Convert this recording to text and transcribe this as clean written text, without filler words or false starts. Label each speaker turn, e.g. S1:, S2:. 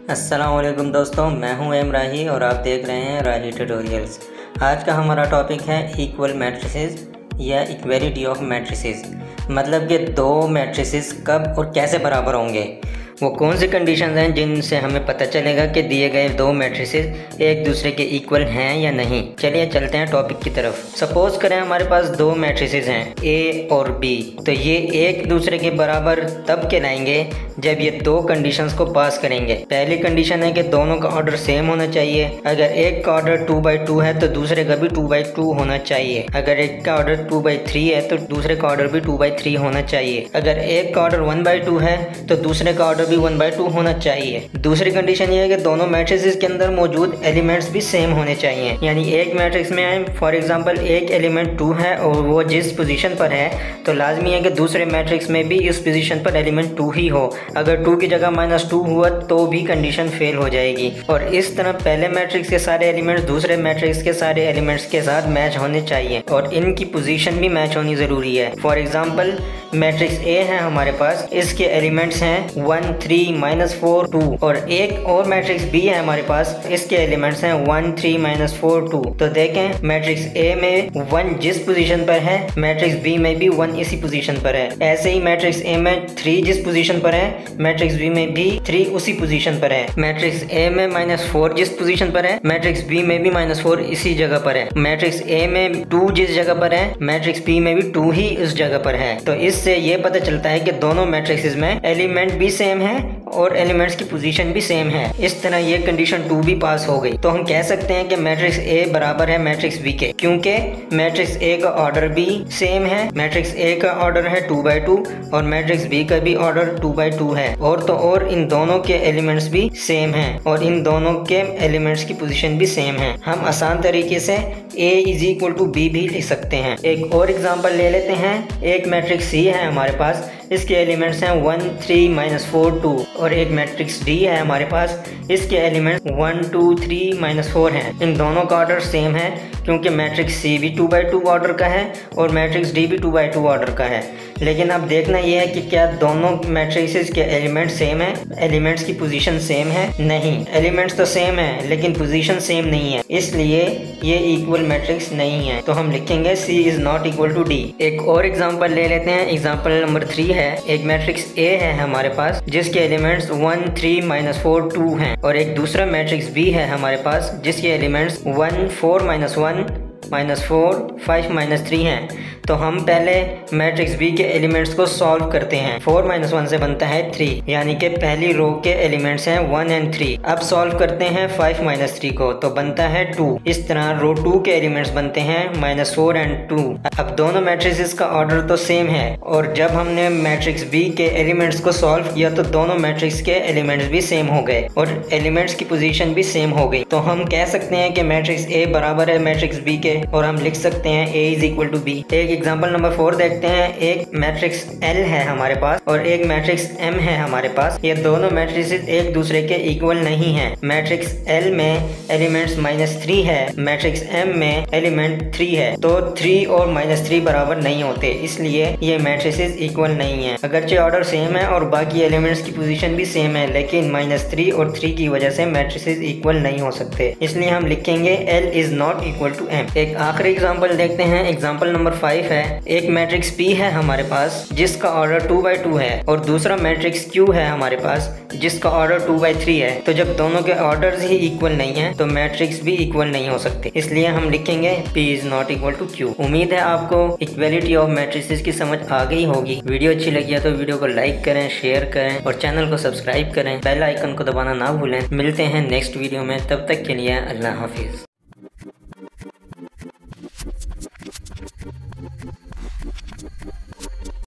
S1: अस्सलामुअलैकुम दोस्तों, मैं हूं एम राही और आप देख रहे हैं राही ट्यूटोरियल्स। आज का हमारा टॉपिक है इक्वल मैट्रिसेस या इक्वलिटी ऑफ मैट्रिसेस। मतलब कि दो मैट्रिसेस कब और कैसे बराबर होंगे, वो कौन सी कंडीशंस हैं जिनसे हमें पता चलेगा कि दिए गए दो मैट्रिसेस एक दूसरे के इक्वल हैं या नहीं। चलिए चलते हैं टॉपिक की तरफ। सपोज करें हमारे पास दो मैट्रिसेस हैं ए और बी, तो ये एक दूसरे के बराबर तब कहलाएंगे जब ये दो कंडीशंस को पास करेंगे। पहली कंडीशन है कि दोनों का ऑर्डर सेम होना चाहिए। अगर एक का ऑर्डर 2/2 है तो दूसरे का भी 2/2 होना चाहिए। अगर एक का ऑर्डर 2/3 है तो दूसरे का ऑर्डर भी 2/3 होना चाहिए। अगर एक का ऑर्डर 1/2 है तो दूसरे का ऑर्डर भी 1/2 होना चाहिए। दूसरी कंडीशन ये है कि दोनों मैट्रिसेस के अंदर मौजूद एलिमेंट्स भी सेम होने चाहिए। यानी एक मैट्रिक्स में फॉर एग्जांपल एक एलिमेंट 2 है और वो जिस पोजीशन पर है तो लाजमी है कि दूसरे मैट्रिक्स में भी इस पोजीशन पर एलिमेंट 2 ही हो। अगर 2 की जगह -2 हुआ तो भी कंडीशन फेल हो जाएगी। और इस तरह पहले मैट्रिक्स के सारे एलिमेंट्स दूसरे मैट्रिक्स के सारे एलिमेंट्स के साथ मैच होने चाहिए और इनकी पोजीशन भी मैच होनी ज़रूरी है। फॉर एग्जांपल मैट्रिक्स ए है हमारे पास, इसके एलिमेंट्स हैं 1 3 -4 2 और एक और मैट्रिक्स बी है हमारे पास, इसके एलिमेंट्स हैं 1 3 -4 2। तो देखें मैट्रिक्स ए में 1 जिस पोजीशन पर है मैट्रिक्स बी में भी 1 इसी पोजीशन पर है। ऐसे ही मैट्रिक्स ए में 3 जिस पोजीशन पर है मैट्रिक्स बी में भी 3 उसी पोजीशन पर है। मैट्रिक्स ए में -4 जिस पोजीशन पर है मैट्रिक्स बी में भी -4 इसी जगह पर है। मैट्रिक्स ए में 2 जिस जगह पर है मैट्रिक्स बी में भी 2 ही उस जगह पर है। तो इससे ये पता चलता है कि दोनों मैट्रिक्स में एलिमेंट भी सेम है और एलिमेंट्स की पोजीशन भी सेम है। इस तरह ये कंडीशन 2 भी पास हो गई। तो हम कह सकते हैं कि मैट्रिक्स ए बराबर है मैट्रिक्स बी के, क्योंकि मैट्रिक्स ए का ऑर्डर भी सेम है। मैट्रिक्स ए का ऑर्डर है 2/2 और मैट्रिक्स बी का भी ऑर्डर 2/2 है। और तो और इन दोनों के एलिमेंट्स भी सेम हैं और इन दोनों के एलिमेंट्स की पोजीशन भी सेम है। हम आसान तरीके से a = b भी लिख सकते हैं। एक और एग्जांपल ले लेते हैं। एक मैट्रिक्स सी है हमारे पास, इसके एलिमेंट्स हैं 1 3 -4 2 और एक मैट्रिक्स डी है हमारे पास, इसके एलिमेंट्स 1 2 3 -4 हैं। इन दोनों का ऑर्डर सेम है क्योंकि मैट्रिक्स सी भी 2/2 ऑर्डर का है और मैट्रिक्स डी भी 2/2 ऑर्डर का है। लेकिन अब देखना यह है कि क्या दोनों मैट्रिसेस के एलिमेंट सेम है, एलिमेंट्स की पोजीशन सेम है? नहीं, एलिमेंट्स तो सेम है लेकिन पोजीशन सेम नहीं है, इसलिए ये इक्वल मैट्रिक्स नहीं है। तो हम लिखेंगे C is not equal to D। एक और एग्जांपल ले लेते हैं। एग्जांपल नंबर 3 है। एक मैट्रिक्स A है हमारे पास जिसके एलिमेंट्स 1 3 -4 2 हैं और एक दूसरा मैट्रिक्स B है हमारे पास जिसके एलिमेंट्स 1 4 -1 -4 5 -3 हैं। तो हम पहले मैट्रिक्स B के एलिमेंट्स को सॉल्व करते हैं। 4 - 1 से बनता है 3, यानी कि पहली रो के एलिमेंट्स हैं 1 और 3। अब सॉल्व करते हैं 5 - 3 को, तो बनता है 2। इस तरह रो 2 के एलिमेंट्स बनते हैं -4 और 2। अब दोनों मैट्रिसेस का ऑर्डर तो सेम है और जब हमने मैट्रिक्स B के एलिमेंट्स को सॉल्व किया तो दोनों मैट्रिक्स के एलिमेंट्स भी सेम हो गए और एलिमेंट्स की पोजीशन भी सेम हो गई। तो हम कह सकते हैं कि मैट्रिक्स A बराबर है मैट्रिक्स B के और हम लिख सकते हैं A = B। एक एग्जांपल नंबर 4 देखते हैं। एक मैट्रिक्स L है हमारे पास और एक मैट्रिक्स M है हमारे पास। ये दोनों मैट्रिसेस एक दूसरे के इक्वल नहीं हैं। मैट्रिक्स L में एलिमेंट्स -3 है, मैट्रिक्स M में एलिमेंट 3 है। तो 3 और -3 बराबर नहीं होते, इसलिए ये मैट्रिसेस इक्वल नहीं है। अगरचे ऑर्डर सेम है और बाकी एलिमेंट्स की पोजीशन भी सेम है, लेकिन -3 और 3 की वजह से मैट्रिसेस इक्वल नहीं हो सकते, इसलिए हम लिखेंगे L is not equal to M। एक आखिरी एग्जांपल देखते हैं। एग्जांपल नंबर 5 है। एक मैट्रिक्स P है हमारे पास जिसका ऑर्डर 2/2 है और दूसरा मैट्रिक्स Q है हमारे पास जिसका ऑर्डर 2/3 है। तो जब दोनों के ऑर्डर्स ही इक्वल नहीं है तो मैट्रिक्स भी इक्वल नहीं हो सकते, इसलिए हम लिखेंगे P is not equal to Q। उम्मीद है आपको इक्वलिटी ऑफ मैट्रिसेस की समझ आ गई होगी। वीडियो अच्छी लगी है तो वीडियो को लाइक करें, शेयर करें और चैनल को सब्सक्राइब करें। बेल आइकन को दबाना ना भूलें। मिलते हैं नेक्स्ट वीडियो में, तब तक के लिए अल्लाह हाफिज।